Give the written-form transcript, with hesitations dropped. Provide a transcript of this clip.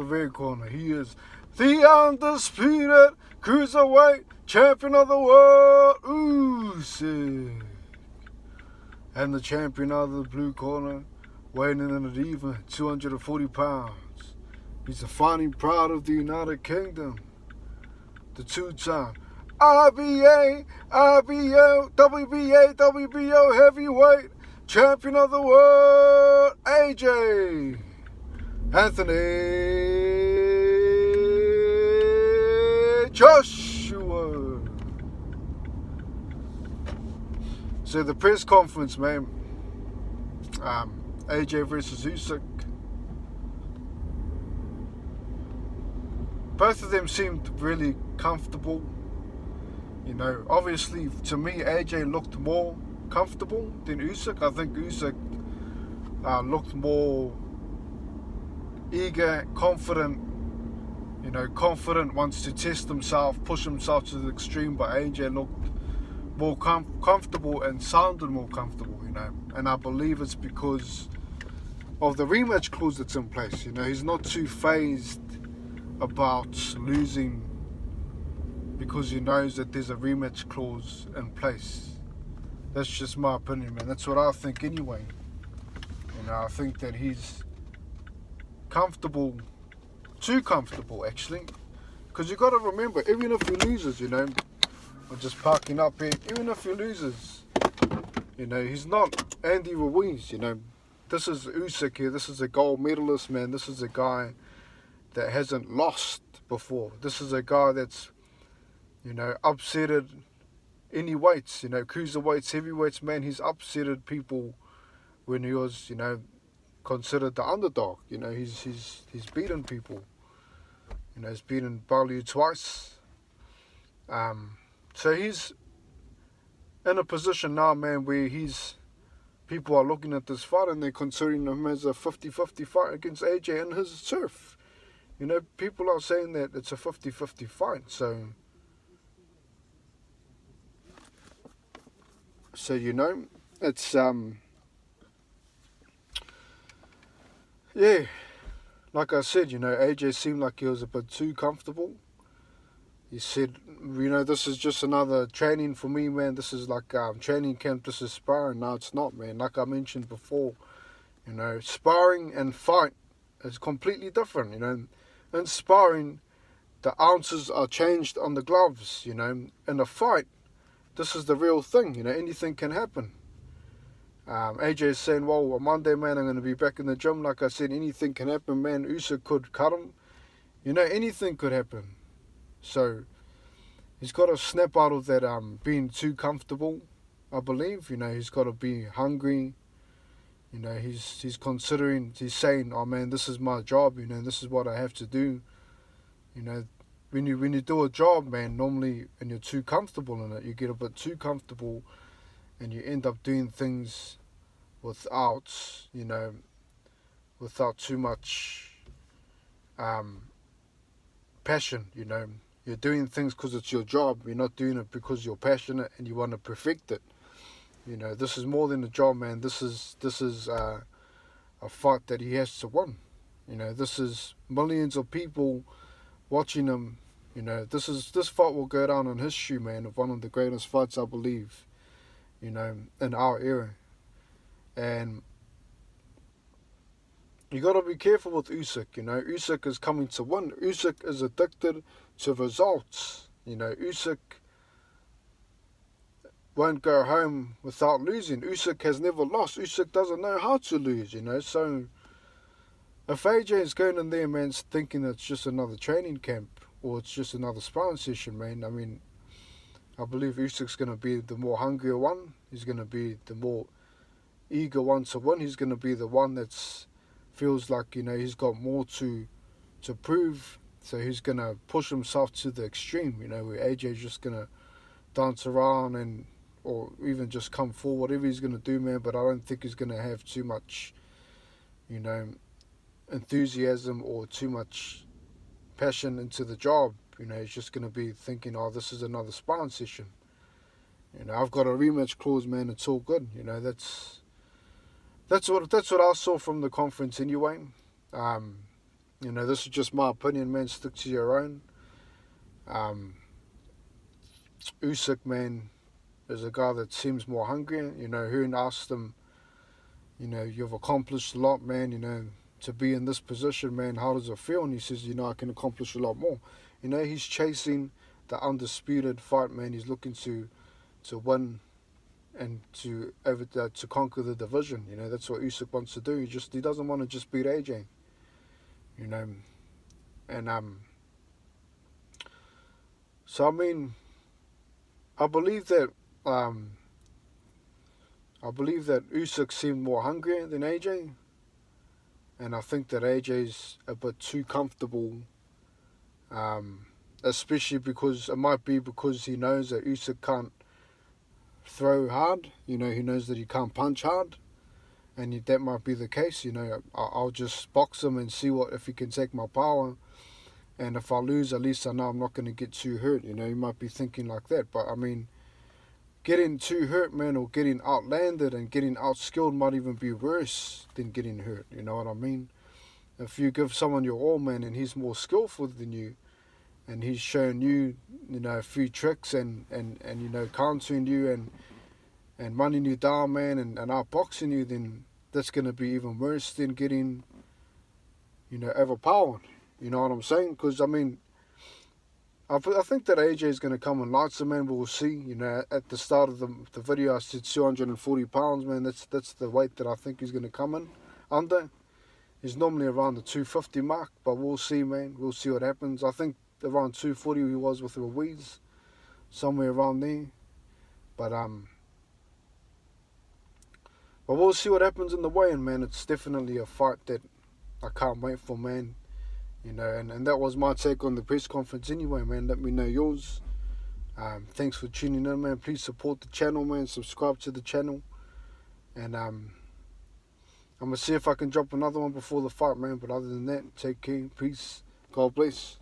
the red corner, he is the undisputed cruiserweight champion of the world, Usyk. And the champion of the blue corner, weighing in at even 240 pounds. He's the fighting pride of the United Kingdom. The two-time IBA, IBO, WBA, WBO heavyweight champion of the world, AJ Anthony Joshua. So the press conference, man, AJ versus Usyk. Both of them seemed really comfortable. You know, obviously to me, AJ looked more comfortable than Usyk. I think Usyk looked more eager, confident. You know, confident, wants to test himself, push himself to the extreme. But AJ looked more comfortable and sounded more comfortable. You know, and I believe it's because of the rematch clause that's in place. You know, he's not too phased about losing because he knows that there's a rematch clause in place. That's just my opinion, man. That's what I think anyway. You know, I think that he's comfortable, too comfortable actually, because you got to remember, even if he loses, you know, I'm just parking up here, even if he loses, you know, he's not Andy Ruiz, you know. This is Usyk here, this is a gold medalist, man. This is a guy that hasn't lost before. This is a guy that's, you know, upsetted any weights, you know, cruiserweights, heavyweights, man. He's upsetted people when he was, you know, considered the underdog. You know, he's beaten people. You know, he's beaten Baloo twice. So he's in a position now, man, where people are looking at this fight and they're considering him as a 50-50 fight against AJ in his turf. You know, people are saying that it's a 50-50 fight, so you know, it's yeah, like I said, you know, AJ seemed like he was a bit too comfortable. He said, you know, this is just another training for me, man. This is like training camp, this is sparring. No, it's not, man. Like I mentioned before, you know, sparring and fight is completely different, you know. In sparring, the ounces are changed on the gloves, you know. In a fight, this is the real thing, you know. Anything can happen. AJ is saying, well, on Monday, man, I'm going to be back in the gym. Like I said, anything can happen, man. Usyk could cut him. You know, anything could happen. So, he's got to snap out of that being too comfortable, I believe. You know, he's got to be hungry. You know, he's considering, he's saying, oh man, this is my job, you know, this is what I have to do. You know, when you do a job, man, normally, and you're too comfortable in it, you get a bit too comfortable and you end up doing things without, you know, without too much passion, you know. You're doing things because it's your job. You're not doing it because you're passionate and you want to perfect it. You know, this is more than a job, man. This is a fight that he has to win. You know, this is millions of people watching him. You know, this fight will go down in history, man, of one of the greatest fights, I believe, you know, in our era. And you got to be careful with Usyk, you know. Usyk is coming to win. Usyk is addicted to results. You know, Usyk won't go home without losing. Usyk has never lost. Usyk doesn't know how to lose, you know. So if AJ is going in there, man, thinking it's just another training camp or it's just another sparring session, man, I mean, I believe Usyk's going to be the more hungrier one. He's going to be the more eager one to win. He's going to be the one that's feels like, you know, he's got more to prove. So he's going to push himself to the extreme, you know, where AJ's just going to dance around and or even just come forward, whatever he's going to do, man. But I don't think he's going to have too much, you know, enthusiasm or too much passion into the job. You know, he's just going to be thinking, oh, this is another sparring session. You know, I've got a rematch clause, man. It's all good. You know, that's what I saw from the conference anyway. You know, this is just my opinion, man. Stick to your own. Um, Usyk, man, is a guy that seems more hungry. You know, Hearn asked him, you know, you've accomplished a lot, man. You know, to be in this position, man, how does it feel? And he says, you know, I can accomplish a lot more. You know, he's chasing the undisputed fight, man. He's looking to win and to conquer the division. You know, that's what Usyk wants to do. He doesn't want to just beat AJ. You know, and so I mean, I believe that um, Usyk seemed more hungry than AJ, and I think that AJ's a bit too comfortable. Um, Especially because it might be because he knows that Usyk can't throw hard. You know, he knows that he can't punch hard, and that might be the case. You know, I'll just box him and see if he can take my power. And if I lose, at least I know I'm not going to get too hurt. You know, he might be thinking like that. But I mean, getting too hurt, man, or getting outlanded and getting outskilled might even be worse than getting hurt. You know what I mean? If you give someone your all, man, and he's more skillful than you, and he's shown you, you know, a few tricks and you know, countering you and running you down, man, and outboxing you, then that's going to be even worse than getting, you know, overpowered. You know what I'm saying? Because, I mean, I think that AJ is going to come in lights, man. We'll see. You know, at the start of the video, I said 240 pounds, man. That's the weight that I think he's going to come in under. He's normally around the 250 mark, but we'll see, man. We'll see what happens. I think around 240 he was with Ruiz, somewhere around there. But we'll see what happens in the weigh-in, man. It's definitely a fight that I can't wait for, man. You know, and that was my take on the press conference anyway, man. Let me know yours. Thanks for tuning in, man. Please support the channel, man. Subscribe to the channel. And I'm going to see if I can drop another one before the fight, man. But other than that, take care. Peace. God bless.